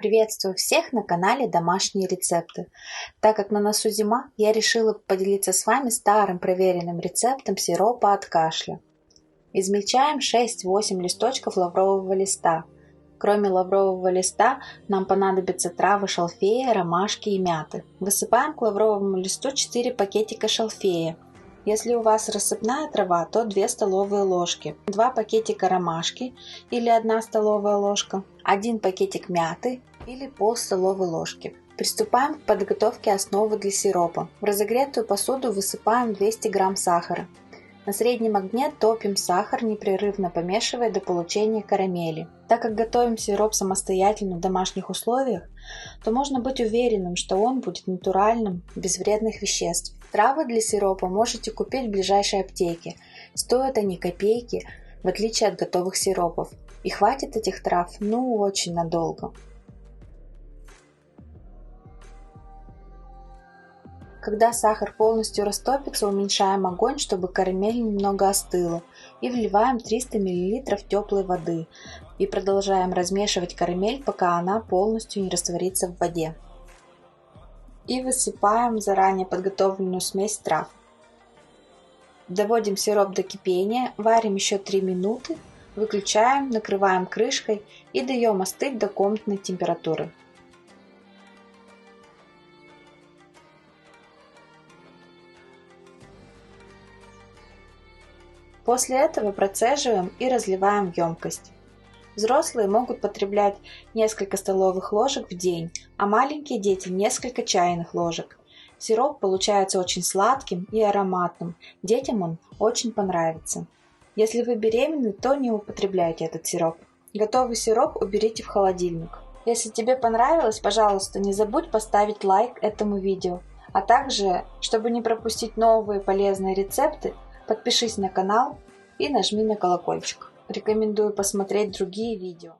Приветствую всех на канале Домашние рецепты. Так как на носу зима, я решила поделиться с вами старым проверенным рецептом сиропа от кашля. Измельчаем 6-8 листочков лаврового листа. Кроме лаврового листа нам понадобятся травы шалфея, ромашки и мяты. Высыпаем к лавровому листу 4 пакетика шалфея. Если у вас рассыпная трава, то 2 столовые ложки, 2 пакетика ромашки или 1 столовая ложка, 1 пакетик мяты или пол столовой ложки. Приступаем к подготовке основы для сиропа. В разогретую посуду высыпаем 200 грамм сахара. На среднем огне топим сахар, непрерывно помешивая до получения карамели. Так как готовим сироп самостоятельно в домашних условиях, то можно быть уверенным, что он будет натуральным, без вредных веществ. Травы для сиропа можете купить в ближайшей аптеке. Стоят они копейки, в отличие от готовых сиропов. И хватит этих трав, очень надолго. Когда сахар полностью растопится, уменьшаем огонь, чтобы карамель немного остыла, и вливаем 300 мл теплой воды и продолжаем размешивать карамель, пока она полностью не растворится в воде. И высыпаем заранее подготовленную смесь трав. Доводим сироп до кипения, варим еще 3 минуты, выключаем, накрываем крышкой и даем остыть до комнатной температуры. После этого процеживаем и разливаем в емкость. Взрослые могут потреблять несколько столовых ложек в день, а маленькие дети несколько чайных ложек. Сироп получается очень сладким и ароматным, детям он очень понравится. Если вы беременны, то не употребляйте этот сироп. Готовый сироп уберите в холодильник. Если тебе понравилось, пожалуйста, не забудь поставить лайк этому видео. А также, чтобы не пропустить новые полезные рецепты, подпишись на канал и нажми на колокольчик. Рекомендую посмотреть другие видео.